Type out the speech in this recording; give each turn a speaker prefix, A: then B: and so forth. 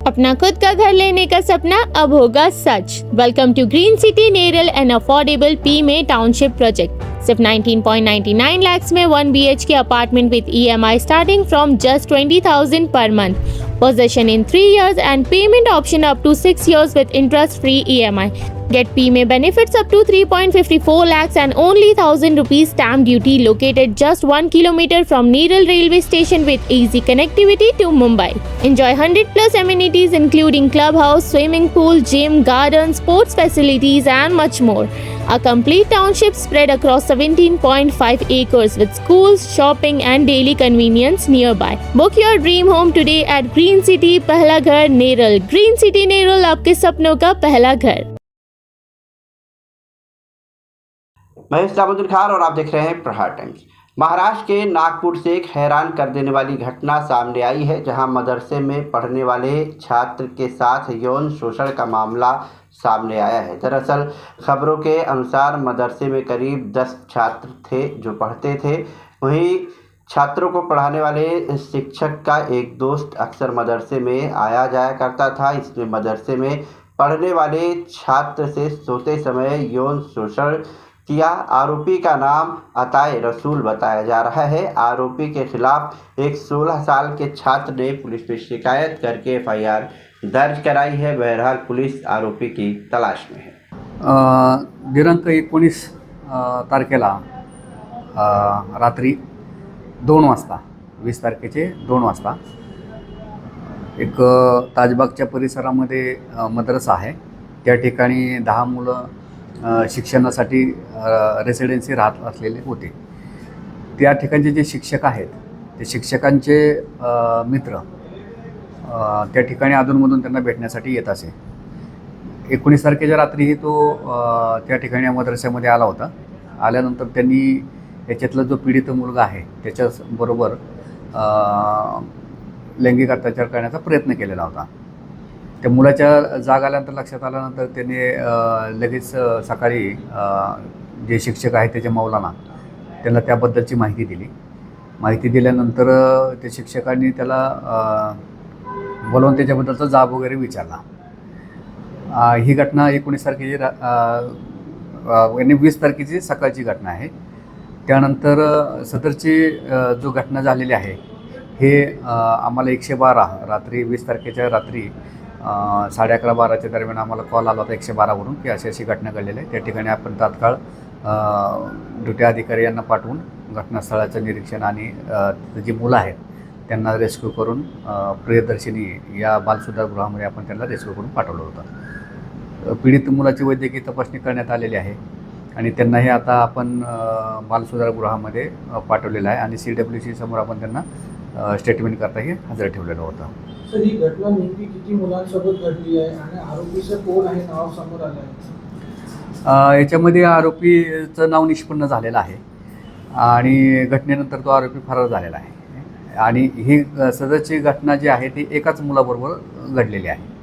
A: अपना खुद का घर लेने का सपना अब होगा सच। Welcome to green city Neral and affordable पी में टाउनशिप प्रोजेक्ट। सिर्फ 19.99 lakhs में 1 BHK apartment with EMI starting from just 20,000 per month. Possession in 3 years and payment option up to 6 years with interest-free EMI. Get PMA benefits up to 3.54 lakhs and only 1,000 rupees stamp duty, located just 1 kilometer from Neral railway station with easy connectivity to Mumbai. Enjoy 100+ amenities including clubhouse, swimming pool, gym, garden, sports facilities and much more. A complete township spread across 17.5 acres with schools, shopping and daily convenience nearby. Book your dream home today at Green City पहला घर Neral. Green City Neral, आपके सपनों का पहला घर।
B: मैं इस्लामुद्दीन खान और आप देख रहे हैं प्रहार टाइम्स। महाराष्ट्र के नागपुर से एक हैरान कर देने वाली घटना सामने आई है, जहां मदरसे में पढ़ने वाले छात्र के साथ यौन शोषण का मामला सामने आया है। दरअसल खबरों के अनुसार मदरसे में करीब 10 छात्र थे जो पढ़ते थे। वहीं छात्रों को पढ़ाने वाले शिक्षक का एक दोस्त अक्सर मदरसे में आया जाया करता था। इसने मदरसे में पढ़ने वाले छात्र से सोते समय यौन शोषण किया। आरोपी का नाम अताए रसूल बताया जा रहा है। आरोपी के खिलाफ एक 16 साल के छात्र ने पुलिस में शिकायत करके FIR दर्ज कराई है। बहरहाल पुलिस आरोपी की तलाश में है।
C: दिनांक 19 तारखेला रात्री 2 वाजता 20 तारखेचे 2 वाजता एक ताजबागच्या परिसरामध्ये मदरसा आहे। त्या ठिकाणी 10 मुलं शिक्षणासाठी रेसिडेन्सी राहत असलेले होते। त्या ठिकाणचे जे शिक्षक आहेत ते शिक्षकांचे मित्र त्या ठिकाणी अधूनमधून त्यांना भेटण्यासाठी येत असे। 19 तारखेच्या रात्रीही तो त्या ठिकाणी मदरस्यामध्ये आला होता। आल्यानंतर त्यांनी याच्यातला जो पीडित मुलगा आहे त्याच्याबरोबर लैंगिक अत्याचार करण्याचा प्रयत्न केलेला होता। त्या मुलाच्या जाग आल्यानंतर लक्षात आल्यानंतर त्याने लगेच सकाळी जे शिक्षक आहेत त्याचे मौलाना त्यांना त्याबद्दलची माहिती दिली। माहिती दिल्यानंतर त्या शिक्षकांनी त्याला बोलावून त्याच्याबद्दलचा जाब वगैरे विचारला। ही घटना 19 तारखेची 20 तारखेची सकाळची घटना आहे। त्यानंतर सदरची जो घटना झालेली आहे हे आम्हाला 112 रात्री 20 तारखेच्या रात्री 11:30-12च्या दरम्यान आम्हाला कॉल आला होता 112वरून की अशी घटना घडलेली आहे। त्या ठिकाणी आपण तात्काळ ड्युटी अधिकारी यांना पाठवून घटनास्थळाचं निरीक्षण आणि जी मुलं आहेत त्यांना रेस्क्यू करून प्रियदर्शिनी या बालसुधारगृहामध्ये आपण त्यांना रेस्क्यू करून पाठवलं होतं। पीडित मुलाची वैद्यकीय तपासणी करण्यात आलेली आहे आणि त्यांनाही आता आपण बालसुधारगृहामध्ये पाठवलेलं आहे आणि CWC समोर आपण त्यांना स्टेटमेंट करताही हजर ठेवलेलं होतं।
D: सर, ही घटना नेमकी किती मुलांसोबत घडली आहे आणि आरोपीचं कोण आहे नाव समोर आलं आहे?
C: याच्यामध्ये आरोपीचं नाव निष्पन्न झालेलं आहे आणि घटनेनंतर तो आरोपी फरार झालेला आहे आणि ही सदरची घटना जी आहे ती एकाच मुलाबरोबर घडलेली आहे।